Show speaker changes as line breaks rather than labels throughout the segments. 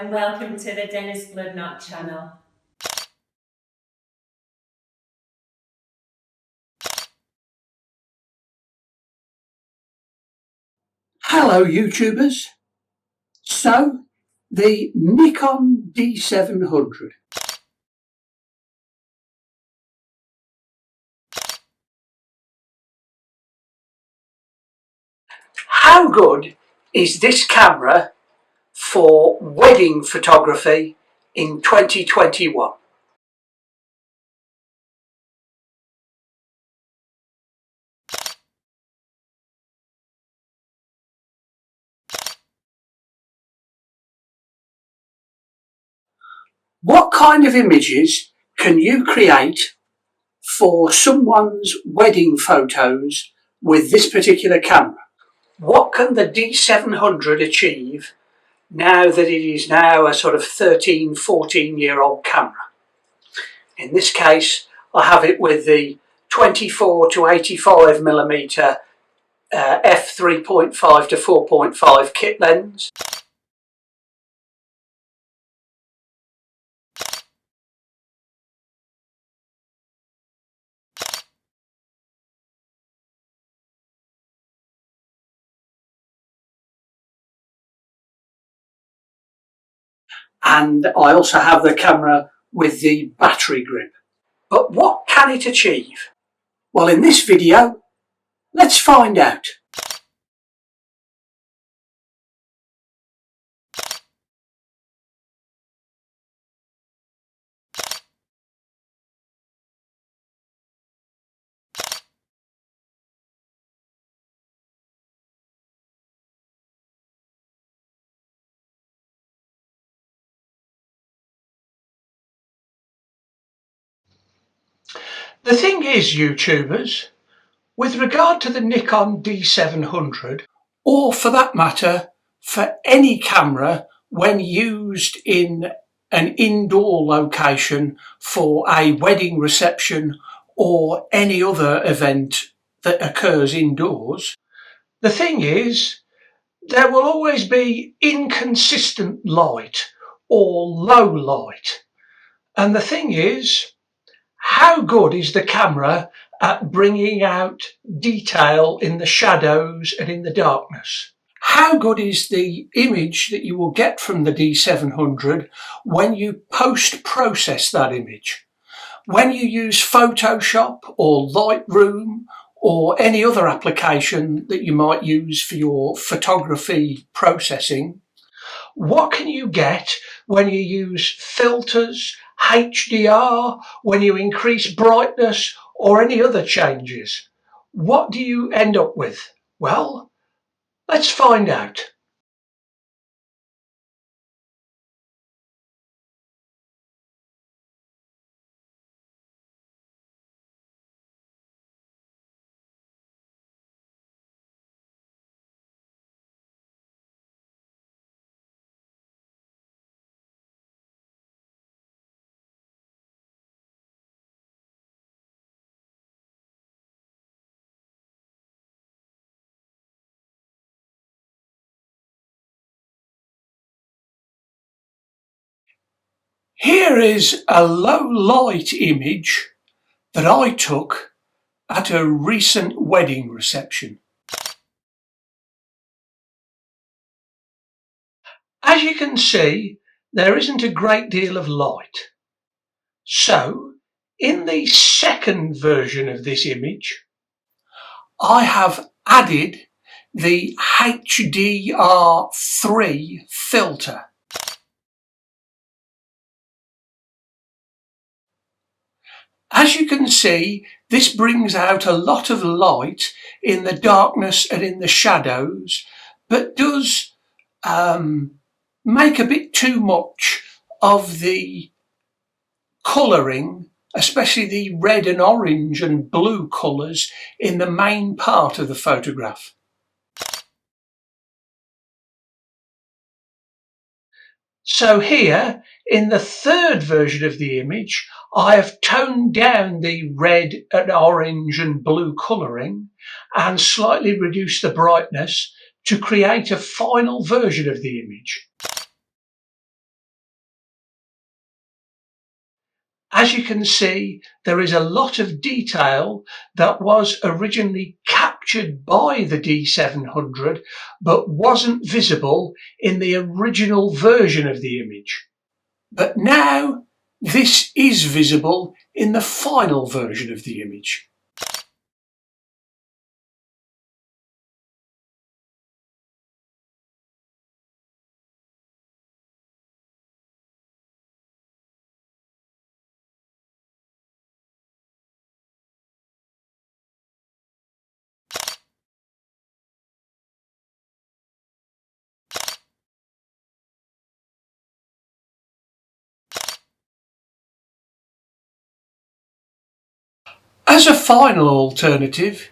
and welcome to the Dennis Bloodnok Channel.
Hello YouTubers. So, the Nikon D700. How good is this camera for wedding photography in 2021? What kind of images can you create for someone's wedding photos with this particular camera? What can the D700 achieve now that it is now a sort of 13, 14-year-old camera? In this case, I have it with the 24 to 85mm f3.5 to 4.5 kit lens. And I also have the camera with the battery grip. But what can it achieve? Well, in this video, let's find out. The thing is, YouTubers, with regard to the Nikon D700, or for that matter, for any camera when used in an indoor location for a wedding reception or any other event that occurs indoors, the thing is, there will always be inconsistent light or low light. And the thing is, how good is the camera at bringing out detail in the shadows and in the darkness? How good is the image that you will get from the D700 when you post-process that image? When you use Photoshop or Lightroom or any other application that you might use for your photography processing, what can you get when you use filters, HDR, when you increase brightness or any other changes? What do you end up with? Well, let's find out. Here is a low light image that I took at a recent wedding reception. As you can see, there isn't a great deal of light. So, in the second version of this image, I have added the HDR3 filter. As you can see, this brings out a lot of light in the darkness and in the shadows, but does make a bit too much of the colouring, especially the red and orange and blue colours in the main part of the photograph. So here, in the third version of the image, I have toned down the red and orange and blue colouring and slightly reduced the brightness to create a final version of the image. As you can see, there is a lot of detail that was originally captured by the D700 but wasn't visible in the original version of the image. But now this is visible in the final version of the image. As a final alternative,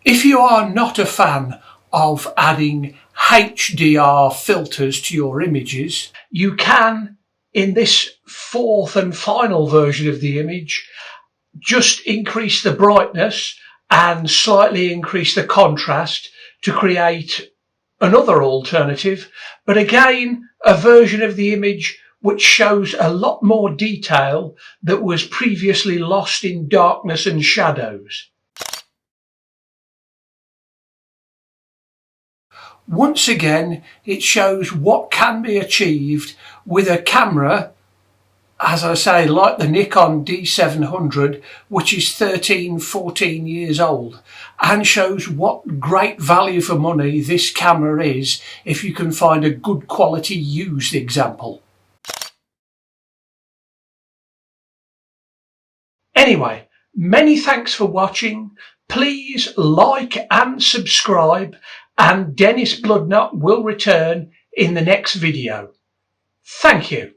if you are not a fan of adding HDR filters to your images, you can, in this fourth and final version of the image, just increase the brightness and slightly increase the contrast to create another alternative, but again a version of the image which shows a lot more detail that was previously lost in darkness and shadows. Once again, it shows what can be achieved with a camera, as I say, like the Nikon D700, which is 13-14 years old, and shows what great value for money this camera is if you can find a good quality used example. Anyway, many thanks for watching. Please like and subscribe, and Dennis Bloodnok will return in the next video. Thank you.